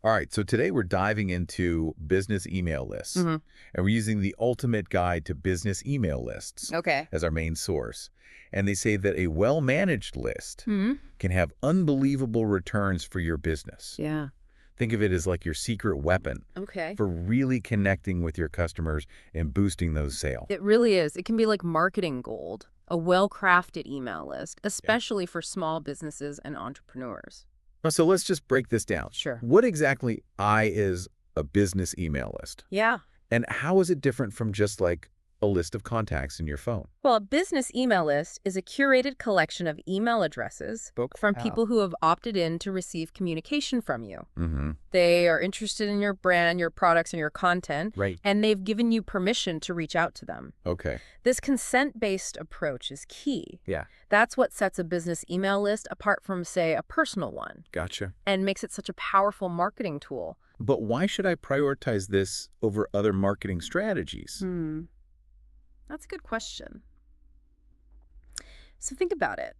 All right, so today we're diving into business email lists, hmm and we're using the ultimate guide to business email lists Okay. as our main source. And they say that a well-managed list hmm can have unbelievable returns for your business. Yeah. Think of it as like your secret weapon Okay. for really connecting with your customers and boosting those sales. It really is. It can be like marketing gold, a well-crafted email list, Yeah. especially for small businesses and entrepreneurs. So let's just break this down. Sure. What exactly is a business email list? Yeah. And how is it different from just like a list of contacts in your phone? Well, a business email list is a curated collection of email addresses from Wow. people who have opted in to receive communication from you. Mm-hmm. They are interested in your brand, your products, and your content, Right. and they've given you permission to reach out to them. Okay. This consent-based approach is key. Yeah. That's what sets a business email list apart from, say, a personal one, Gotcha. and makes it such a powerful marketing tool. But why should I prioritize this over other marketing strategies? That's a good question. So think about it.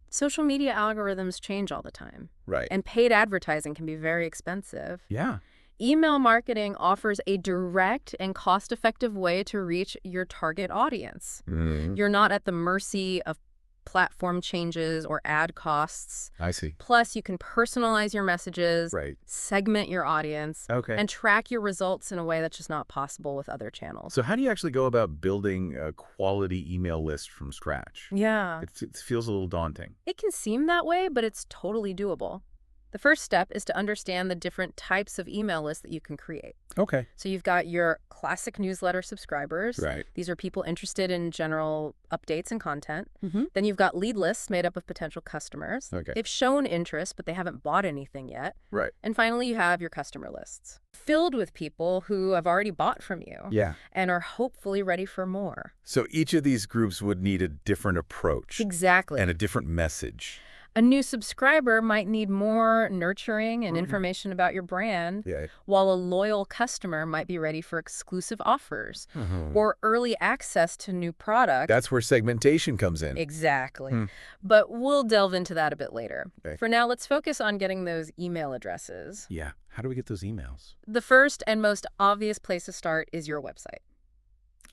Social media algorithms change all the time, Right. and paid advertising can be very expensive. Yeah. Email marketing offers a direct and cost-effective way to reach your target audience. Mm-hmm. You're not at the mercy of platform changes or ad costs. I see. Plus, you can personalize your messages, Right. segment your audience, Okay. and track your results in a way that's just not possible with other channels. So how do you actually go about building a quality email list from scratch? Yeah, It feels a little daunting. it can seem that way, but it's totally doable. The first step is to understand the different types of email lists that you can create. Okay. So you've got your classic newsletter subscribers. Right. These are people interested in general updates and content. Mm-hmm. Then you've got lead lists made up of potential customers. Okay. They've shown interest, but they haven't bought anything yet. Right. And finally, you have your customer lists, filled with people who have already bought from you Yeah. and are hopefully ready for more. So each of these groups would need a different approach Exactly. and a different message. A new subscriber might need more nurturing and information about your brand, Yeah. while a loyal customer might be ready for exclusive offers or early access to new products. That's where segmentation comes in. Exactly. But we'll delve into that a bit later. Okay. For now, let's focus on getting those email addresses. Yeah. How do we get those emails? The first and most obvious place to start is your website.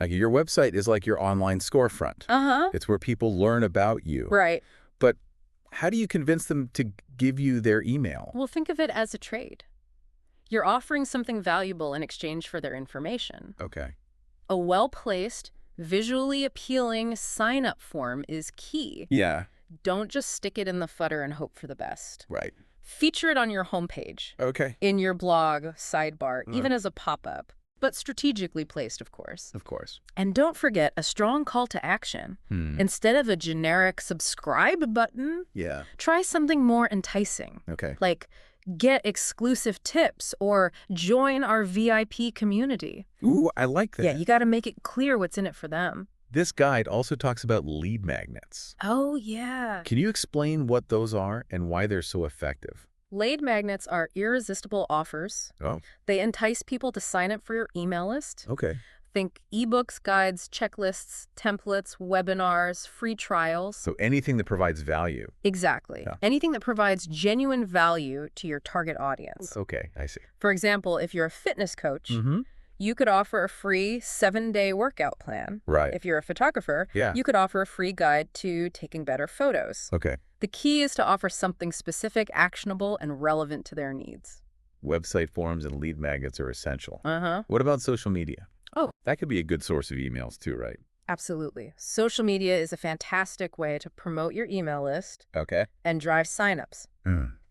Like your website is like your online storefront. Uh-huh. It's where people learn about you. Right. But how do you convince them to give you their email? Well, think of it as a trade. You're offering something valuable in exchange for their information. Okay. A well-placed, visually appealing sign-up form is key. Yeah. Don't just stick it in the footer and hope for the best. Right. Feature it on your homepage, Okay. in your blog, sidebar, even as a pop-up, but strategically placed, of course. Of course. And don't forget a strong call to action. Instead of a generic subscribe button, Yeah. try something more enticing, Okay. like get exclusive tips or join our VIP community. Ooh, I like that. Yeah, you got to make it clear what's in it for them. This guide also talks about lead magnets. Oh, yeah. Can you explain what those are and why they're so effective? Lead magnets are irresistible offers. Oh, They entice people to sign up for your email list. okay. Think ebooks, guides, checklists, templates, webinars, free trials. So anything that provides value. Exactly. Yeah. Anything that provides genuine value to your target audience. Okay, I see. For example, if you're a fitness coach, you could offer a free 7-day workout plan. Right. If you're a photographer, Yeah. you could offer a free guide to taking better photos. Okay. The key is to offer something specific, actionable, and relevant to their needs. Website forums and lead magnets are essential. Uh-huh. What about social media? Oh. That could be a good source of emails too, right? Absolutely. Social media is a fantastic way to promote your email list Okay. and drive signups.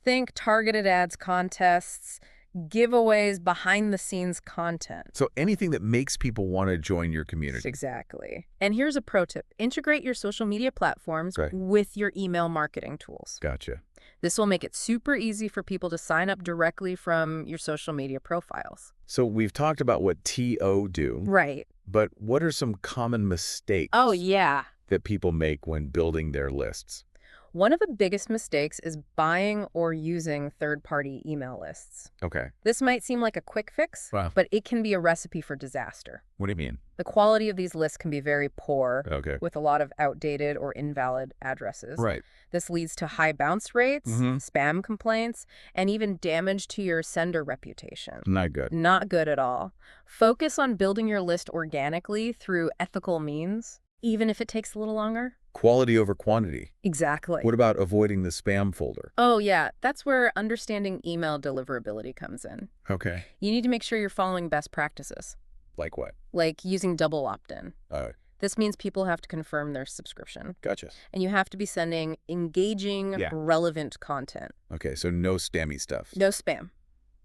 Think targeted ads, contests, giveaways, behind-the-scenes content. So anything that makes people want to join your community. Exactly. And here's a pro tip. Integrate your social media platforms Right. with your email marketing tools. Gotcha. This will make it super easy for people to sign up directly from your social media profiles. So we've talked about what TO do, Right. but what are some common mistakes Oh, yeah. that people make when building their lists? One of the biggest mistakes is buying or using third-party email lists. Okay. This might seem like a quick fix, Wow. but it can be a recipe for disaster. What do you mean? The quality of these lists can be very poor, Okay. with a lot of outdated or invalid addresses. Right. This leads to high bounce rates, Mm-hmm. spam complaints, and even damage to your sender reputation. Not good. Not good at all. Focus on building your list organically through ethical means, even if it takes a little longer. Quality over quantity. Exactly. What about avoiding the spam folder? Oh, yeah. That's where understanding email deliverability comes in. Okay. You need to make sure you're following best practices, Like what? like using double opt-in. Uh, This means people have to confirm their subscription. gotcha. And you have to be sending engaging, Yeah. relevant content. Okay, so no spammy stuff. No spam.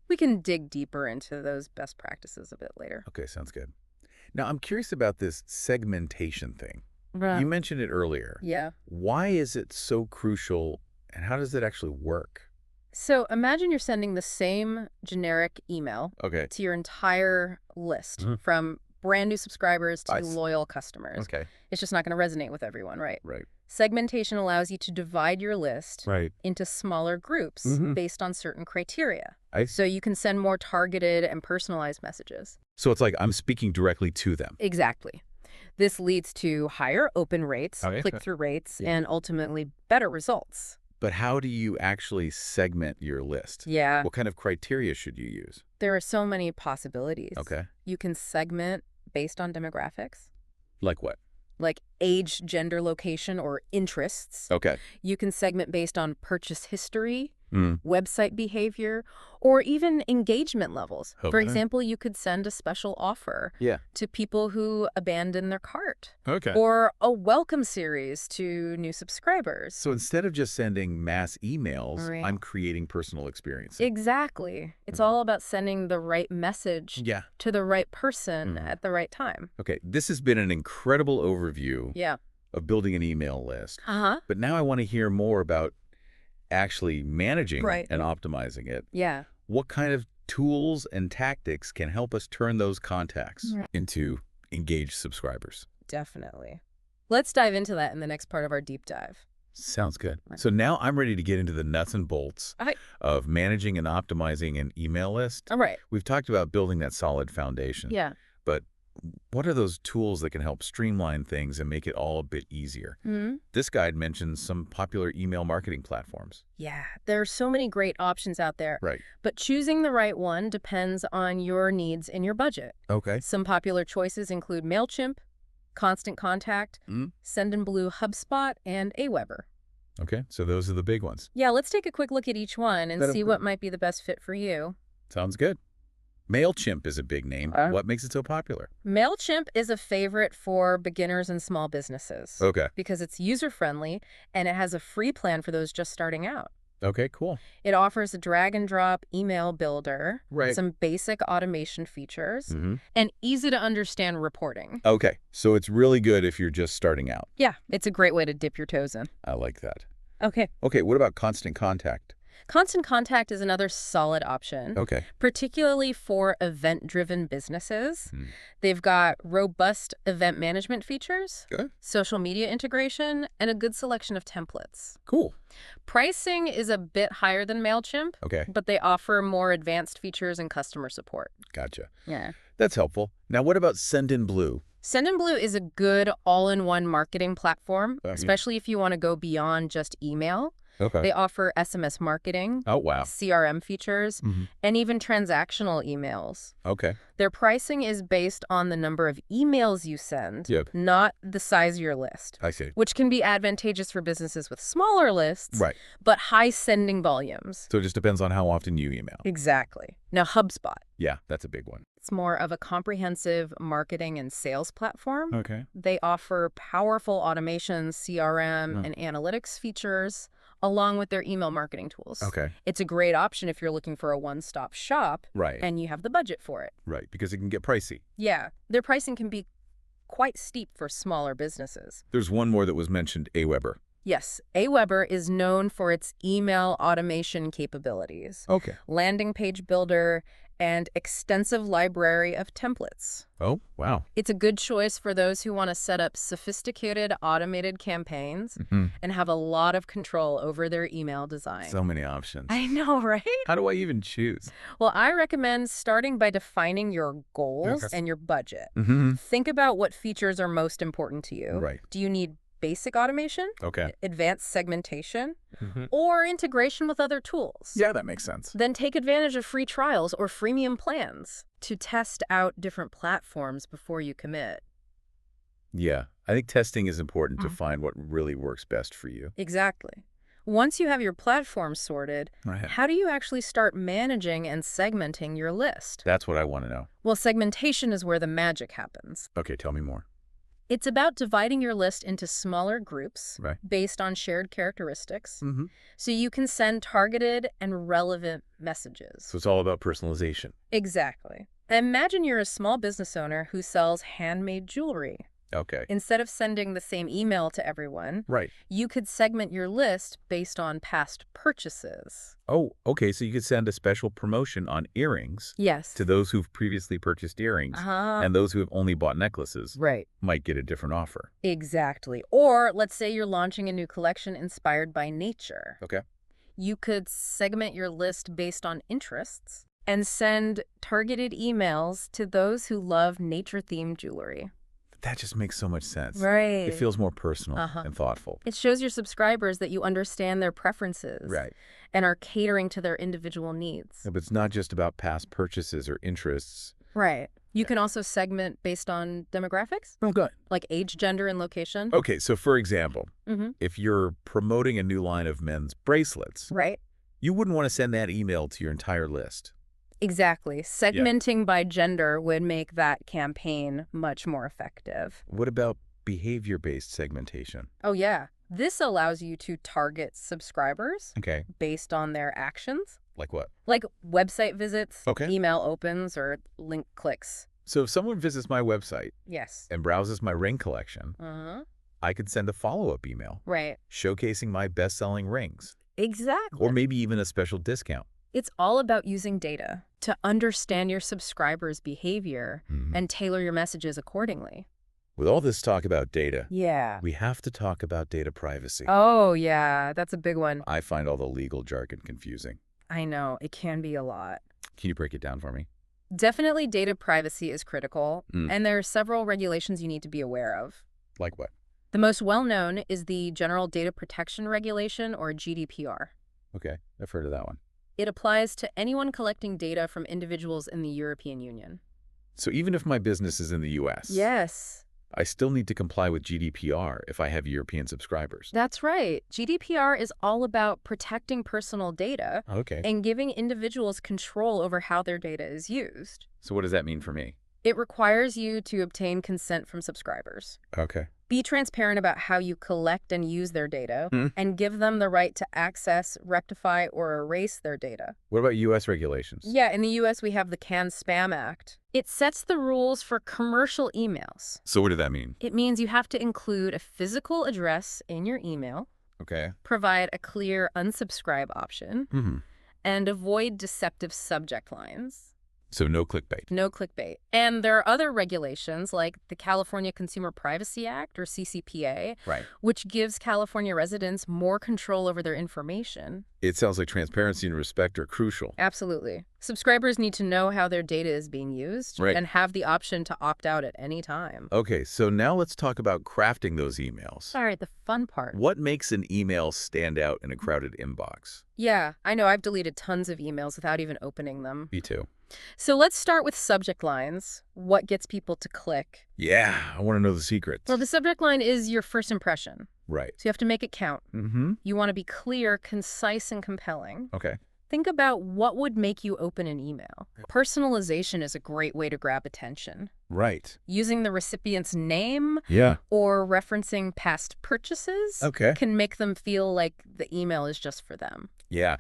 We can dig deeper into those best practices a bit later. Okay, sounds good. Now, I'm curious about this segmentation thing. Right. You mentioned it earlier. Yeah. Why is it so crucial, and how does it actually work? So imagine you're sending the same generic email Okay. to your entire list, Mhm. from brand new subscribers to I see. loyal customers. Okay. It's just not going to resonate with everyone, right? Right. Segmentation allows you to divide your list Right. into smaller groups Mhm. based on certain criteria. I So you can send more targeted and personalized messages. So it's like I'm speaking directly to them. Exactly. This leads to higher open rates, Okay. click-through rates, Yeah. and ultimately better results. But how do you actually segment your list? Yeah, What kind of criteria should you use? there are so many possibilities. Okay. You can segment based on demographics, Like what? like age, gender, location, or interests. Okay. You can segment based on purchase history, Mm. website behavior, or even engagement levels. For Okay. example, you could send a special offer Yeah. to people who abandon their cart, Okay. or a welcome series to new subscribers. So instead of just sending mass emails, Right. I'm creating personal experiences. Exactly. It's all about sending the right message Yeah. to the right person Mhm. at the right time. Okay. This has been an incredible overview Yeah. of building an email list. Uh-huh. But now I want to hear more about actually managing Right. and optimizing it. Yeah. What kind of tools and tactics can help us turn those contacts Right. into engaged subscribers? Definitely. Let's dive into that in the next part of our deep dive. Sounds good. Right. So now I'm ready to get into the nuts and bolts Okay. of managing and optimizing an email list. All right. We've talked about building that solid foundation. Yeah. But what are those tools that can help streamline things and make it all a bit easier? Hmm. This guide mentions some popular email marketing platforms. Yeah. There are so many great options out there, Right. but choosing the right one depends on your needs and your budget. Okay. Some popular choices include MailChimp, Constant Contact, Mm. Sendinblue, HubSpot, and Aweber. Okay. So those are the big ones. Yeah, let's take a quick look at each one and That'd see be- what might be the best fit for you. Sounds good. MailChimp is a big name. What makes it so popular? MailChimp is a favorite for beginners and small businesses Okay. because it's user-friendly and it has a free plan for those just starting out. Okay, cool. It offers a drag-and-drop email builder, Right. some basic automation features, Mm-hmm. and easy-to-understand reporting. Okay. So it's really good if you're just starting out. Yeah, it's a great way to dip your toes in. I like that. Okay. Okay, what about Constant Contact? Constant Contact is another solid option, Okay. particularly for event-driven businesses. Hmm. They've got robust event management features, Good. social media integration, and a good selection of templates. Cool. Pricing is a bit higher than MailChimp, Okay. but they offer more advanced features and customer support. Gotcha. Yeah. That's helpful. Now, what about Sendinblue? Sendinblue is a good all-in-one marketing platform, Yeah. especially if you want to go beyond just email. Okay. They offer SMS marketing, Oh, wow. CRM features, Mhm. and even transactional emails. Okay. Their pricing is based on the number of emails you send, Yep. not the size of your list, I see. which can be advantageous for businesses with smaller lists, Right. but high sending volumes. So it just depends on how often you email. Exactly. Now, HubSpot. Yeah, that's a big one. It's more of a comprehensive marketing and sales platform. Okay. They offer powerful automation, CRM, Oh. and analytics features, along with their email marketing tools. Okay. It's a great option if you're looking for a one-stop shop Right. and you have the budget for it. Right. Because it can get pricey. Yeah, their pricing can be quite steep for smaller businesses. There's one more that was mentioned, Aweber. Yes, Aweber is known for its email automation capabilities, Okay. landing page builder, and extensive library of templates. Oh, wow. It's a good choice for those who want to set up sophisticated automated campaigns Hmm. and have a lot of control over their email design. So many options. I know, right? How do I even choose? Well, I recommend starting by defining your goals Okay. and your budget. Mm-hmm. Think about what features are most important to you. Right. Do you need basic automation, Okay. advanced segmentation, Mm-hmm. or integration with other tools? Yeah, that makes sense. Then take advantage of free trials or freemium plans to test out different platforms before you commit. Yeah, I think testing is important to find what really works best for you. Exactly. Once you have your platform sorted, Right. how do you actually start managing and segmenting your list? That's what I want to know. Well, segmentation is where the magic happens. Okay, tell me more. It's about dividing your list into smaller groups Right. based on shared characteristics, Mm-hmm. so you can send targeted and relevant messages. So it's all about personalization. Exactly. Imagine you're a small business owner who sells handmade jewelry. Okay. Instead of sending the same email to everyone, Right. you could segment your list based on past purchases. Oh, okay, so you could send a special promotion on earrings Yes. to those who've previously purchased earrings, and those who have only bought necklaces Right. might get a different offer. Exactly. Or let's say you're launching a new collection inspired by nature. Okay. You could segment your list based on interests and send targeted emails to those who love nature-themed jewelry. That just makes so much sense. Right. It feels more personal Uh-huh. and thoughtful. It shows your subscribers that you understand their preferences Right. and are catering to their individual needs. Yeah, but it's not just about past purchases or interests. Right. You can also segment based on demographics, Oh, good. like age, gender, and location. Okay, so for example, Mm-hmm. if you're promoting a new line of men's bracelets, Right. you wouldn't want to send that email to your entire list. Exactly. Segmenting by gender would make that campaign much more effective. What about behavior-based segmentation? Oh, yeah. This allows you to target subscribers Okay, based on their actions, like what? like website visits, Okay. email opens, or link clicks. So if someone visits my website Yes. and browses my ring collection, Uh-huh. I could send a follow-up email Right. showcasing my best-selling rings, Exactly. or maybe even a special discount. It's all about using data to understand your subscribers' behavior and tailor your messages accordingly. With all this talk about data, Yeah. we have to talk about data privacy. Oh, yeah. That's a big one. I find all the legal jargon confusing. I know. It can be a lot. Can you break it down for me? Definitely data privacy is critical, Mm. and there are several regulations you need to be aware of. Like what? The most well-known is the General Data Protection Regulation, or GDPR. Okay, I've heard of that one. It applies to anyone collecting data from individuals in the European Union. So even if my business is in the U.S., Yes, I still need to comply with GDPR if I have European subscribers. that's right. GDPR is all about protecting personal data Okay. and giving individuals control over how their data is used. So what does that mean for me? It requires you to obtain consent from subscribers. Okay. Be transparent about how you collect and use their data, Hmm. and give them the right to access, rectify, or erase their data. What about U.S. regulations? Yeah, in the U.S., we have the CAN-SPAM Act. It sets the rules for commercial emails. So what did that mean? It means you have to include a physical address in your email, Okay. provide a clear unsubscribe option, Mm-hmm. and avoid deceptive subject lines. So no clickbait. No clickbait. And there are other regulations like the California Consumer Privacy Act, or CCPA, Right. which gives California residents more control over their information. It sounds like transparency and respect are crucial. Absolutely. Subscribers need to know how their data is being used Right. and have the option to opt out at any time. Okay, so now let's talk about crafting those emails. All right, the fun part. What makes an email stand out in a crowded inbox? Yeah, I know. I've deleted tons of emails without even opening them. Me too. So let's start with subject lines. What gets people to click? Yeah, I want to know the secrets. Well, the subject line is your first impression, Right. so you have to make it count. Mm-hmm. You want to be clear, concise, and compelling. Okay. Think about what would make you open an email. Personalization is a great way to grab attention. Right. Using the recipient's name Yeah. or referencing past purchases Okay. can make them feel like the email is just for them. Yeah,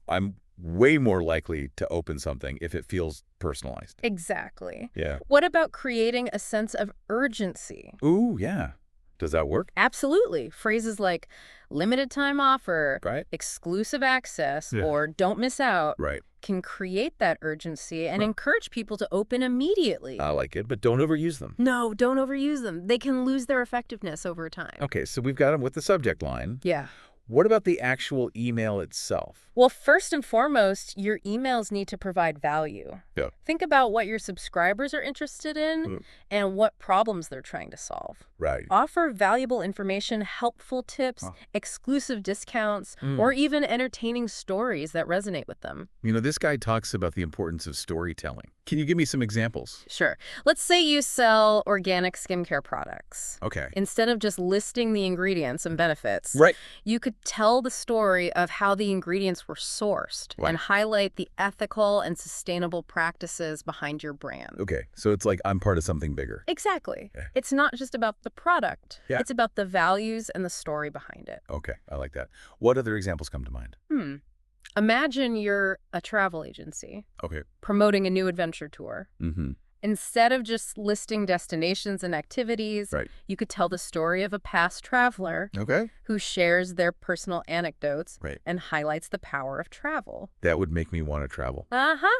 I'm way more likely to open something if it feels personalized. Exactly. Yeah. What about creating a sense of urgency? Ooh, yeah. Does that work? Absolutely. Phrases like limited time offer, Right? exclusive access, Yeah. or don't miss out Right. can create that urgency and Huh. encourage people to open immediately. I like it, but don't overuse them. No, don't overuse them. They can lose their effectiveness over time. Okay, so we've got them with the subject line. Yeah. What about the actual email itself? Well, first and foremost, your emails need to provide value. Yeah. Think about what your subscribers are interested in Mm. and what problems they're trying to solve. Right. Offer valuable information, helpful tips, Huh. exclusive discounts, Mm. or even entertaining stories that resonate with them. You know, this guy talks about the importance of storytelling. Can you give me some examples? Sure. Let's say you sell organic skincare products. Okay. Instead of just listing the ingredients and benefits, Right. you could tell the story of how the ingredients were sourced Right. and highlight the ethical and sustainable practices behind your brand. Okay, so it's like I'm part of something bigger. Exactly. Yeah. It's not just about the product. Yeah. It's about the values and the story behind it. Okay, I like that. What other examples come to mind? Imagine you're a travel agency Okay. promoting a new adventure tour. Mm-hmm. Instead of just listing destinations and activities, Right. you could tell the story of a past traveler Okay. who shares their personal anecdotes Right. and highlights the power of travel. That would make me want to travel.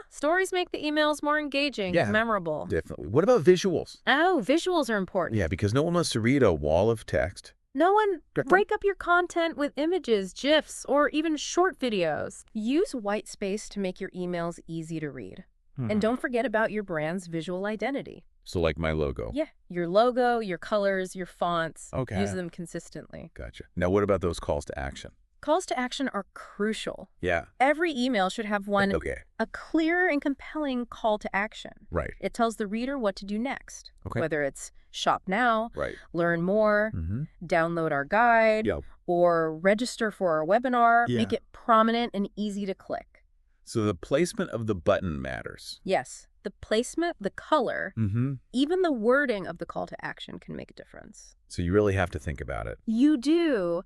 Stories make the emails more engaging, Yeah. memorable. Definitely. What about visuals? Oh, visuals are important. Yeah, because no one wants to read a wall of text. No one Correct. break up your content with images, GIFs, or even short videos. Use white space to make your emails easy to read. And don't forget about your brand's visual identity. So like my logo. Yeah, your logo, your colors, your fonts. Okay. Use them consistently. Gotcha. Now what about those calls to action? Calls to action are crucial. Yeah. Every email should have one, Okay. a clear and compelling call to action. Right. It tells the reader what to do next, Okay. whether it's shop now, Right. learn more, Mm-hmm. download our guide, Yep. or register for our webinar. Yeah. Make it prominent and easy to click. So the placement of the button matters. Yes, the placement, the color, Mm-hmm. even the wording of the call to action can make a difference. So you really have to think about it. You do.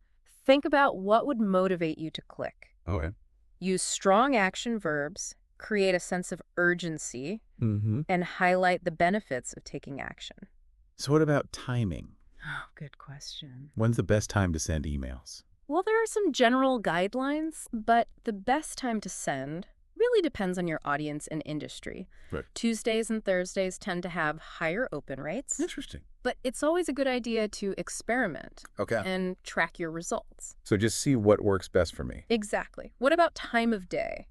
Think about what would motivate you to click. Okay. Use strong action verbs, create a sense of urgency, Mm-hmm. and highlight the benefits of taking action. So what about timing? Oh, good question. When's the best time to send emails? Well, there are some general guidelines, but the best time to send really depends on your audience and industry. Right. Tuesdays and Thursdays tend to have higher open rates, Interesting. but it's always a good idea to experiment Okay. and track your results. So just see what works best for me. Exactly. What about time of day?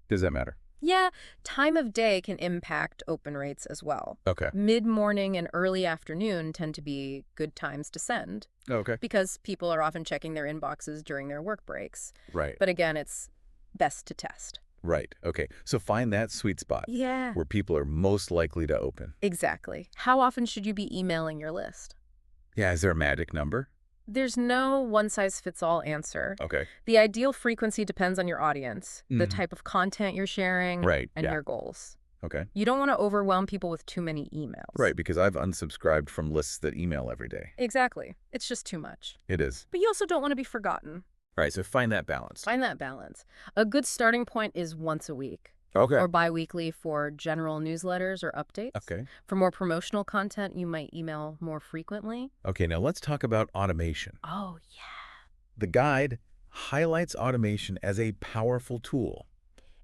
Does that matter? Yeah, time of day can impact open rates as well. Okay. Mid-morning and early afternoon tend to be good times to send Okay. because people are often checking their inboxes during their work breaks. Right. But again, it's best to test. Right. Okay. So find that sweet spot Yeah. where people are most likely to open. Exactly. How often should you be emailing your list? Yeah. Is there a magic number? There's no one-size-fits-all answer. Okay. The ideal frequency depends on your audience, the Mhm. type of content you're sharing, Right. and Yeah. your goals. Okay. You don't want to overwhelm people with too many emails. Right. Because I've unsubscribed from lists that email every day. Exactly. It's just too much. It is. But you also don't want to be forgotten. All right. So find that balance. Find that balance. A good starting point is once a week Okay. or bi-weekly for general newsletters or updates. Okay. For more promotional content, you might email more frequently. Okay. Now let's talk about automation. Oh, yeah. The guide highlights automation as a powerful tool,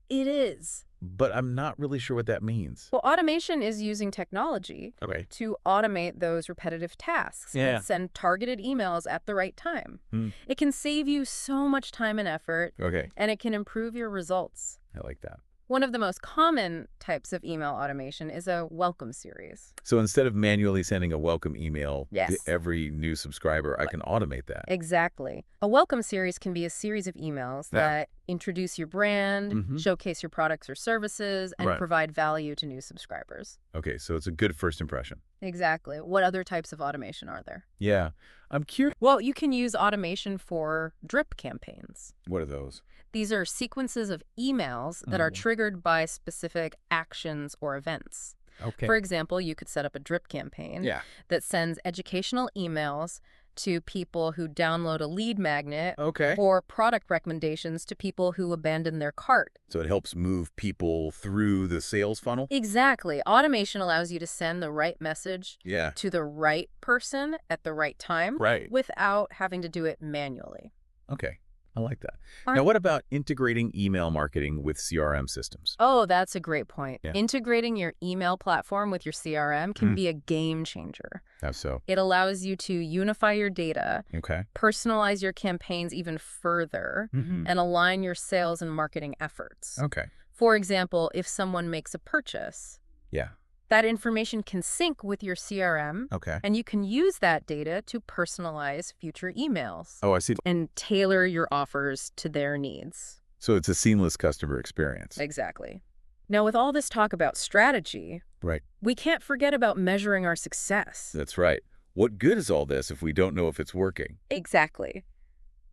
It is. but I'm not really sure what that means. Well, automation is using technology Okay. to automate those repetitive tasks Yeah. and send targeted emails at the right time. It can save you so much time and effort, Okay. and it can improve your results. I like that. One of the most common types of email automation is a welcome series. So instead of manually sending a welcome email to Yes. every new subscriber, I can automate that. Exactly. A welcome series can be a series of emails Yeah. that introduce your brand, Mhm. showcase your products or services, and Right. provide value to new subscribers. Okay, so it's a good first impression. Exactly. What other types of automation are there? Yeah. I'm curious. Well, you can use automation for drip campaigns. What are those? These are sequences of emails that are Oh. triggered by specific actions or events. Okay. For example, you could set up a drip campaign Yeah. that sends educational emails to people who download a lead magnet, Okay. or product recommendations to people who abandon their cart. So it helps move people through the sales funnel? Exactly. Automation allows you to send the right message Yeah. to the right person at the right time Right. without having to do it manually. Okay. I like that. All Now, right. what about integrating email marketing with CRM systems? Oh, that's a great point. Yeah. Integrating your email platform with your CRM can be a game changer. How so? It allows you to unify your data, Okay. personalize your campaigns even further, and align your sales and marketing efforts. Okay. For example, if someone makes a purchase, Yeah. that information can sync with your CRM, Okay. and you can use that data to personalize future emails Oh, I see. and tailor your offers to their needs. So it's a seamless customer experience. Exactly. Now, with all this talk about strategy, Right. we can't forget about measuring our success. That's right. What good is all this if we don't know if it's working? Exactly.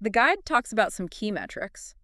The guide talks about some key metrics,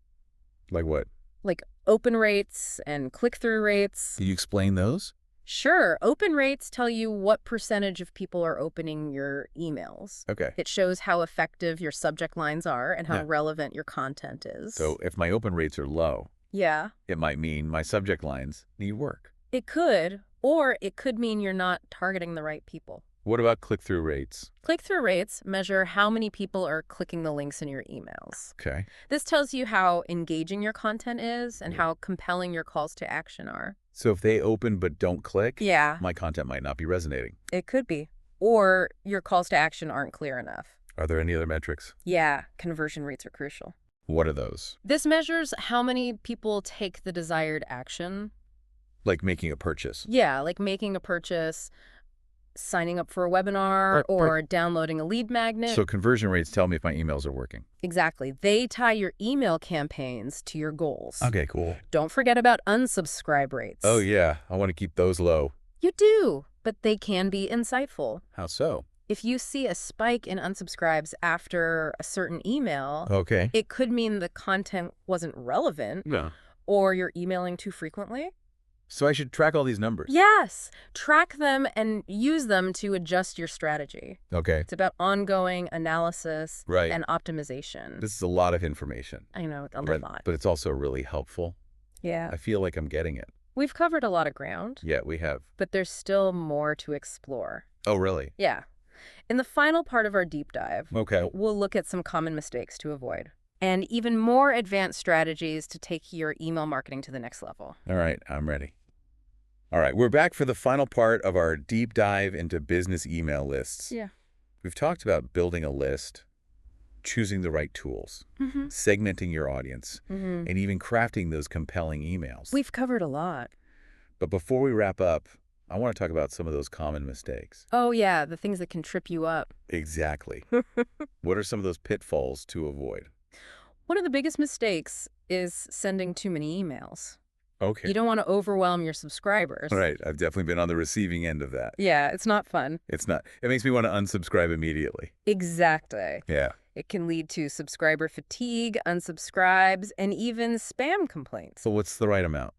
Like what? like open rates and click-through rates. Can you explain those? Sure, open rates tell you what percentage of people are opening your emails. Okay. It shows how effective your subject lines are and how Yeah. relevant your content is. So if my open rates are low, yeah, it might mean my subject lines need work. it could, or it could mean you're not targeting the right people. What about click-through rates? Click-through rates measure how many people are clicking the links in your emails. Okay. This tells you how engaging your content is and how compelling your calls to action are. So if they open but don't click, Yeah, my content might not be resonating. it could be. Or your calls to action aren't clear enough. Are there any other metrics? Yeah, conversion rates are crucial. What are those? This measures how many people take the desired action. Like making a purchase. Yeah, like making a purchase, signing up for a webinar, Right. or downloading a lead magnet. So conversion rates tell me if my emails are working. Exactly. They tie your email campaigns to your goals. Okay, cool. Don't forget about unsubscribe rates. Oh, yeah. I want to keep those low. You do, but they can be insightful. How so? If you see a spike in unsubscribes after a certain email, Okay. it could mean the content wasn't relevant Yeah. or you're emailing too frequently. So I should track all these numbers. Yes, track them and use them to adjust your strategy. Okay. It's about ongoing analysis Right. and optimization. This is a lot of information. I know, a Right. lot. But it's also really helpful. Yeah. I feel like I'm getting it. We've covered a lot of ground, Yeah, we have. but there's still more to explore. Oh, really? Yeah. In the final part of our deep dive, Okay. we'll look at some common mistakes to avoid and even more advanced strategies to take your email marketing to the next level. All right. I'm ready. All right. We're back for the final part of our deep dive into business email lists. Yeah. We've talked about building a list, choosing the right tools, Mm-hmm. segmenting your audience, Mm-hmm. and even crafting those compelling emails. We've covered a lot. But before we wrap up, I want to talk about some of those common mistakes. Oh, yeah, the things that can trip you up. Exactly. What are some of those pitfalls to avoid? One of the biggest mistakes is sending too many emails. Okay. You don't want to overwhelm your subscribers. Right. I've definitely been on the receiving end of that. Yeah, it's not fun. It's not. It makes me want to unsubscribe immediately. Exactly. Yeah. It can lead to subscriber fatigue, unsubscribes, and even spam complaints. So what's the right amount?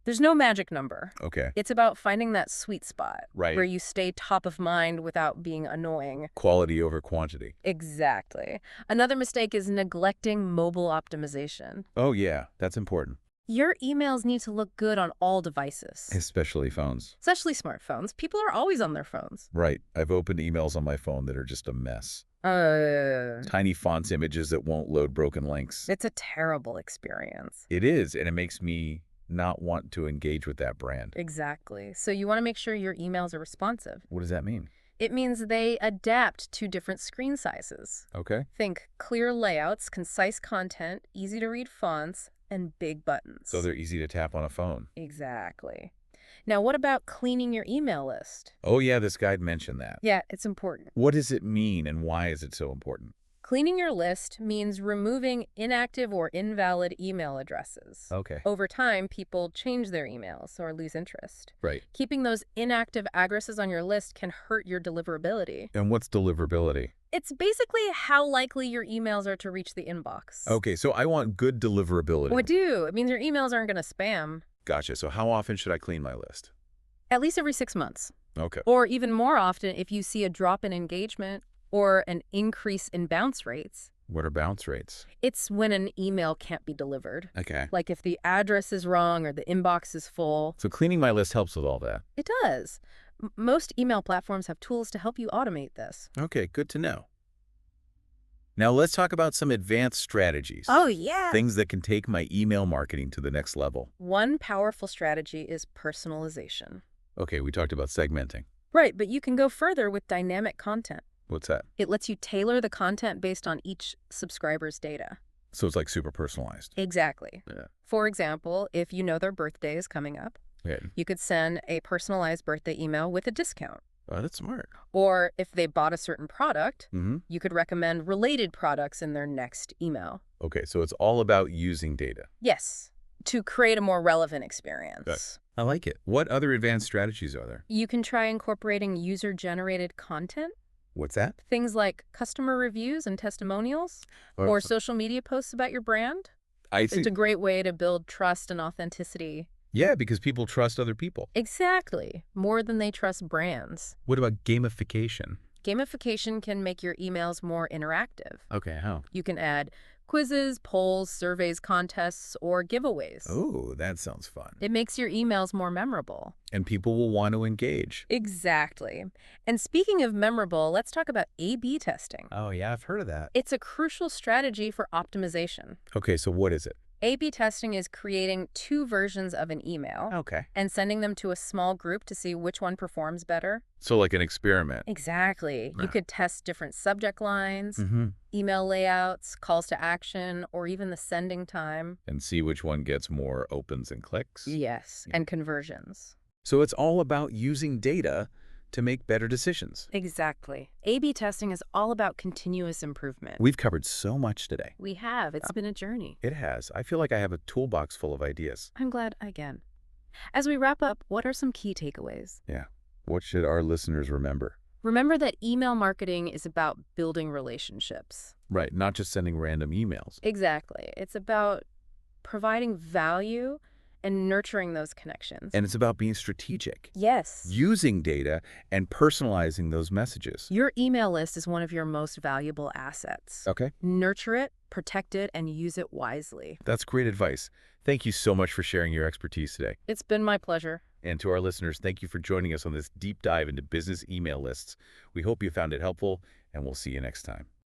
There's no magic number. Okay. It's about finding that sweet spot Right. where you stay top of mind without being annoying. Quality over quantity. Exactly. Another mistake is neglecting mobile optimization. Oh, yeah. That's important. Your emails need to look good on all devices, Especially phones. especially smartphones. People are always on their phones. Right. I've opened emails on my phone that are just a mess. It's Tiny fonts, images that won't load, broken links. a terrible experience. It is, and it makes me not want to engage with that brand. Exactly. So you want to make sure your emails are responsive. What does that mean? It means they adapt to different screen sizes. Okay. Think clear layouts, concise content, easy to read fonts, and big buttons. So they're easy to tap on a phone. Exactly. Now, what about cleaning your email list? Oh, yeah, this guide mentioned that. Yeah, it's important. What does it mean and why is it so important? Cleaning your list means removing inactive or invalid email addresses. Okay. Over time, people change their emails or lose interest. Right. Keeping those inactive addresses on your list can hurt your deliverability. And what's deliverability? It's basically how likely your emails are to reach the inbox. Okay, so I want good deliverability. What do? It means your emails aren't going to spam. Gotcha. So how often should I clean my list? At least every 6 months. Okay. Or even more often if you see a drop in engagement or an increase in bounce rates. What are bounce rates? It's when an email can't be delivered. Okay. Like if the address is wrong or the inbox is full. So cleaning my list helps with all that. It does. Most email platforms have tools to help you automate this. Okay, good to know. Now let's talk about some advanced strategies. Oh, yeah. Things that can take my email marketing to the next level. One powerful strategy is personalization. Okay, we talked about segmenting. Right, but you can go further with dynamic content. What's that? It lets you tailor the content based on each subscriber's data. So it's like super personalized. Exactly. Yeah. For example, if you know their birthday is coming up, Yeah. you could send a personalized birthday email with a discount. Oh, that's smart. Or if they bought a certain product, Mm-hmm. you could recommend related products in their next email. Okay, so it's all about using data. Yes, to create a more relevant experience. I like it. What other advanced strategies are there? You can try incorporating user-generated content, What's that? things like customer reviews and testimonials, or social media posts about your brand. I see. It's a great way to build trust and authenticity. Yeah, because people trust other people. Exactly, more than they trust brands. What about gamification? Gamification can make your emails more interactive. Okay, how? You can add quizzes, polls, surveys, contests, or giveaways. Oh, that sounds fun. It makes your emails more memorable. And people will want to engage. Exactly. And speaking of memorable, let's talk about A/B testing. Oh, yeah, I've heard of that. It's a crucial strategy for optimization. Okay, so what is it? A/B testing is creating two versions of an email Okay. and sending them to a small group to see which one performs better. So like an experiment. Exactly. You Yeah. could test different subject lines, Mm-hmm. email layouts, calls to action, or even the sending time. And see which one gets more opens and clicks. Yes, and conversions. So it's all about using data to make better decisions. Exactly. A/B testing is all about continuous improvement. We've covered so much today. We have. It's been a journey. It has. I feel like I have a toolbox full of ideas. I'm glad again. As we wrap up, what are some key takeaways? Yeah. What should our listeners remember? Remember that email marketing is about building relationships. Right, not just sending random emails. Exactly. It's about providing value and nurturing those connections. And it's about being strategic, yes, using data and personalizing those messages. your email list is one of your most valuable assets. Okay, Nurture it, protect it, and use it wisely. that's great advice. Thank you so much for sharing your expertise today. It's been my pleasure. And to our listeners, thank you for joining us on this deep dive into business email lists. We hope you found it helpful, and we'll see you next time.